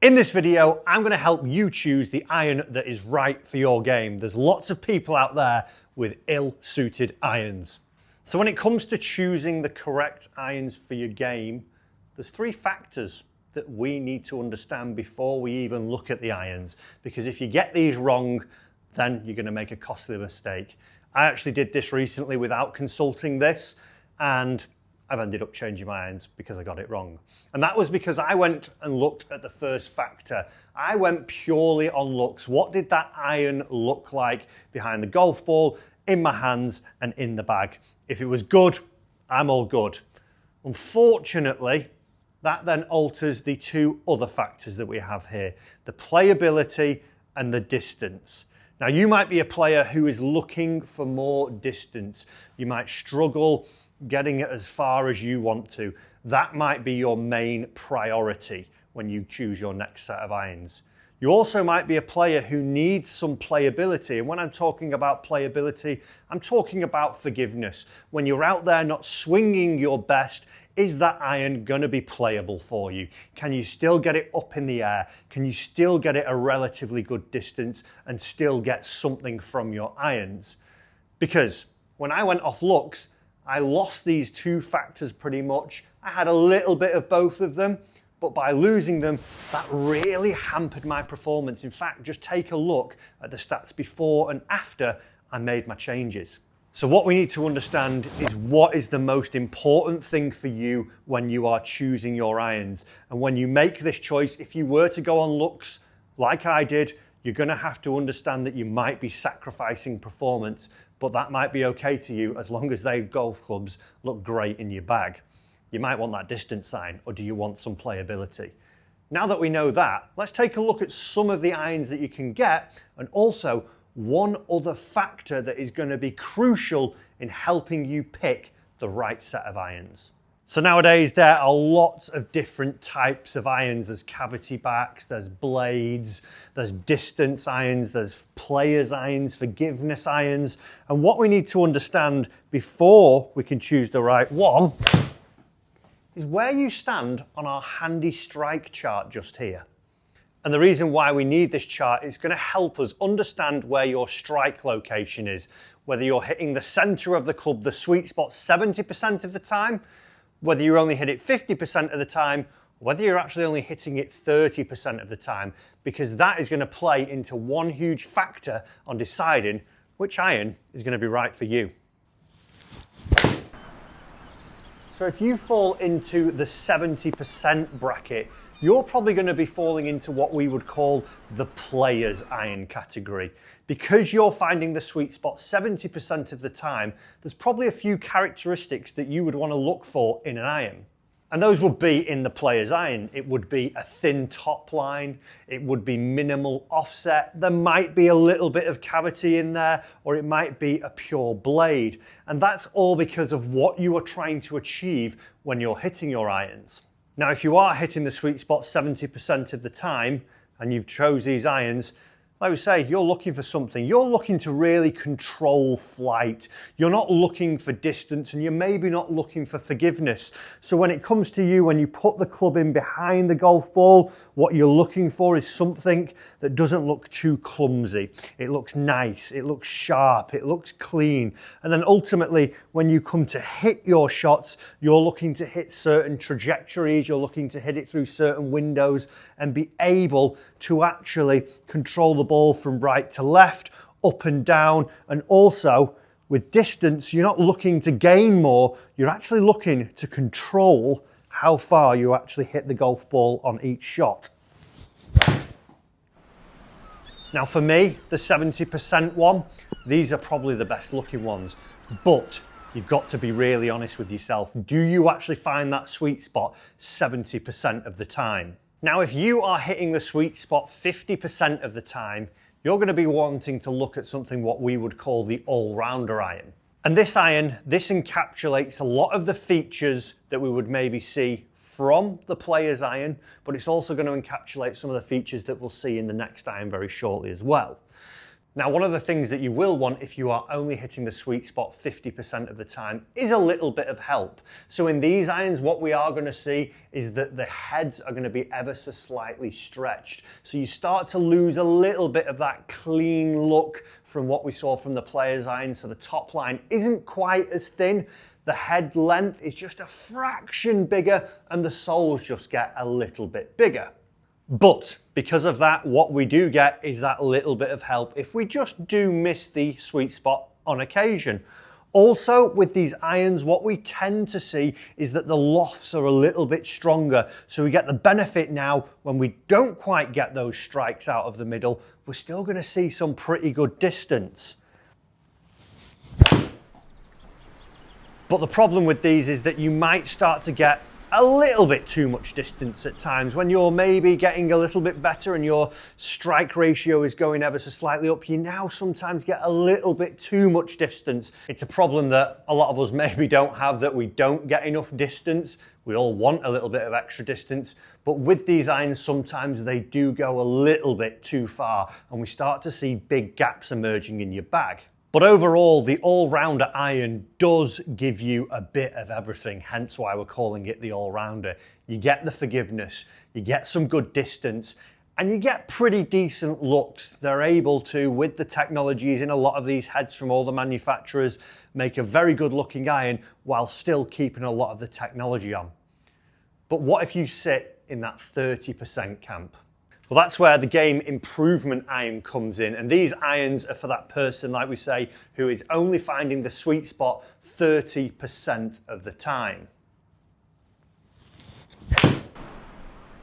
In this video, I'm going to help you choose the iron that is right for your game. There's lots of people out there with ill-suited irons. So when it comes to choosing the correct irons for your game, there's three factors that we need to understand before we even look at the irons. Because if you get these wrong, then you're going to make a costly mistake. I actually did this recently without consulting this, and I've ended up changing my irons because I got it wrong. And that was because I went and looked at the first factor. I went purely on looks. What did that iron look like behind the golf ball, in my hands and in the bag? If it was good, I'm all good. Unfortunately, that then alters the two other factors that we have here, the playability and the distance. Now, you might be a player who is looking for more distance. You might struggle getting it as far as you want to. That might be your main priority when you choose your next set of irons. You also might be a player who needs some playability. And when I'm talking about playability, I'm talking about forgiveness. When you're out there not swinging your best, is that iron going to be playable for you? Can you still get it up in the air? Can you still get it a relatively good distance and still get something from your irons? Because when I went off looks, I lost these two factors pretty much. I had a little bit of both of them, but by losing them, that really hampered my performance. In fact, just take a look at the stats before and after I made my changes. So what we need to understand is what is the most important thing for you when you are choosing your irons. And when you make this choice, if you were to go on looks like I did, you're going to have to understand that you might be sacrificing performance, but that might be okay to you as long as those golf clubs look great in your bag. You might want that distance sign, or do you want some playability? Now that we know that, let's take a look at some of the irons that you can get, and also one other factor that is going to be crucial in helping you pick the right set of irons. So nowadays there are lots of different types of irons. There's cavity backs, there's blades, there's distance irons, there's players irons, forgiveness irons. And what we need to understand before we can choose the right one is where you stand on our handy strike chart just here. And the reason why we need this chart is going to help us understand where your strike location is, whether you're hitting the center of the club, the sweet spot 70% of the time, whether you only hit it 50% of the time, whether you're actually only hitting it 30% of the time, because that is going to play into one huge factor on deciding which iron is going to be right for you. So if you fall into the 70% bracket, you're probably going to be falling into what we would call the player's iron category. Because you're finding the sweet spot 70% of the time, there's probably a few characteristics that you would want to look for in an iron. And those would be in the player's iron. It would be a thin top line, it would be minimal offset, there might be a little bit of cavity in there, or it might be a pure blade. And that's all because of what you are trying to achieve when you're hitting your irons. Now, if you are hitting the sweet spot 70% of the time and you've chose these irons, like we say, you're looking for something. You're looking to really control flight. You're not looking for distance, and you're maybe not looking for forgiveness. So when it comes to you, when you put the club in behind the golf ball, what you're looking for is something that doesn't look too clumsy. It looks nice, it looks sharp, it looks clean. And then ultimately, when you come to hit your shots, you're looking to hit certain trajectories, you're looking to hit it through certain windows and be able to actually control the ball from right to left, up and down. And also with distance, you're not looking to gain more, you're actually looking to control how far you actually hit the golf ball on each shot. Now for me, the 70% one, these are probably the best looking ones, but you've got to be really honest with yourself. Do you actually find that sweet spot 70% of the time? Now, if you are hitting the sweet spot 50% of the time, you're going to be wanting to look at something what we would call the Allrounder Iron. And this iron, this encapsulates a lot of the features that we would maybe see from the player's iron, but it's also going to encapsulate some of the features that we'll see in the next iron very shortly as well. Now, one of the things that you will want if you are only hitting the sweet spot 50% of the time is a little bit of help. So in these irons, what we are going to see is that the heads are going to be ever so slightly stretched. So you start to lose a little bit of that clean look from what we saw from the player's iron. So the top line isn't quite as thin. The head length is just a fraction bigger and the soles just get a little bit bigger. But because of that, what we do get is that little bit of help if we just do miss the sweet spot on occasion. Also, with these irons, what we tend to see is that the lofts are a little bit stronger. So we get the benefit now when we don't quite get those strikes out of the middle, we're still going to see some pretty good distance. But the problem with these is that you might start to get a little bit too much distance at times. When you're maybe getting a little bit better and your strike ratio is going ever so slightly up, you now sometimes get a little bit too much distance. It's a problem that a lot of us maybe don't have, that we don't get enough distance. We all want a little bit of extra distance, but with these irons, sometimes they do go a little bit too far and we start to see big gaps emerging in your bag. But overall, the Allrounder Iron does give you a bit of everything, hence why we're calling it the Allrounder. You get the forgiveness, you get some good distance, and you get pretty decent looks. They're able to, with the technologies in a lot of these heads from all the manufacturers, make a very good looking iron while still keeping a lot of the technology on. But what if you sit in that 30% camp? Well, that's where the game improvement iron comes in. And these irons are for that person, like we say, who is only finding the sweet spot 30% of the time.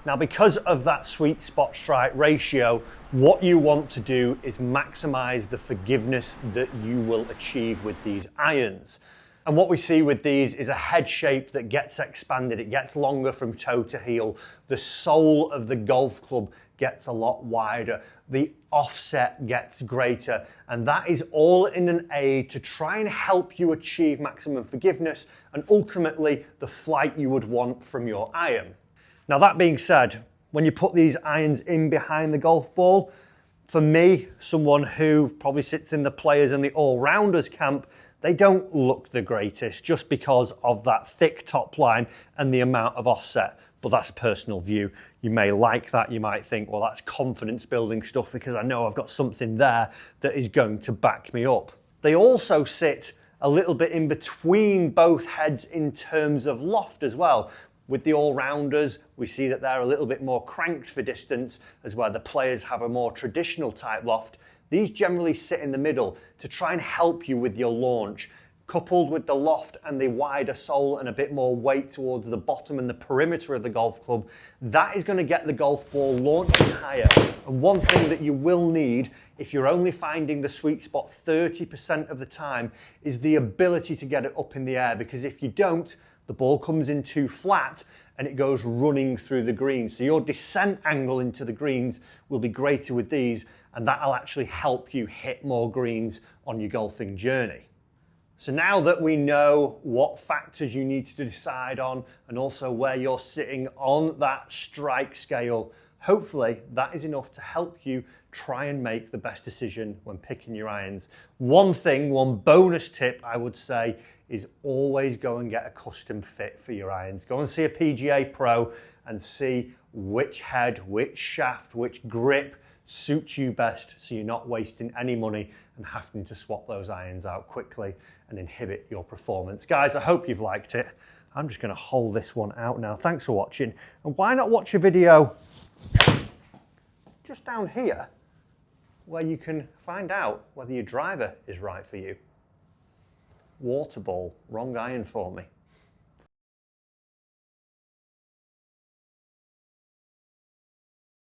Now, because of that sweet spot strike ratio, what you want to do is maximize the forgiveness that you will achieve with these irons. And what we see with these is a head shape that gets expanded. It gets longer from toe to heel. The sole of the golf club gets a lot wider. The offset gets greater. And that is all in an aid to try and help you achieve maximum forgiveness and ultimately the flight you would want from your iron. Now, that being said, when you put these irons in behind the golf ball, for me, someone who probably sits in the players and the all-rounders camp, they don't look the greatest just because of that thick top line and the amount of offset. But that's a personal view. You may like that. You might think, well, that's confidence building stuff because I know I've got something there that is going to back me up. They also sit a little bit in between both heads in terms of loft as well. With the all-rounders, we see that they're a little bit more cranked for distance, as where the players have a more traditional type loft. These generally sit in the middle to try and help you with your launch. Coupled with the loft and the wider sole and a bit more weight towards the bottom and the perimeter of the golf club, that is going to get the golf ball launching higher. And one thing that you will need, if you're only finding the sweet spot 30% of the time, is the ability to get it up in the air, because if you don't, the ball comes in too flat and it goes running through the greens. So your descent angle into the greens will be greater with these, and that'll actually help you hit more greens on your golfing journey. So now that we know what factors you need to decide on and also where you're sitting on that strike scale, hopefully that is enough to help you try and make the best decision when picking your irons. One bonus tip I would say is always go and get a custom fit for your irons. Go and see a PGA pro and see which head, which shaft, which grip suits you best, so you're not wasting any money and having to swap those irons out quickly and inhibit your performance. Guys, I hope you've liked it. I'm just going to hold this one out now. Thanks for watching. And why not watch a video just down here where you can find out whether your driver is right for you. Water ball, wrong iron for me.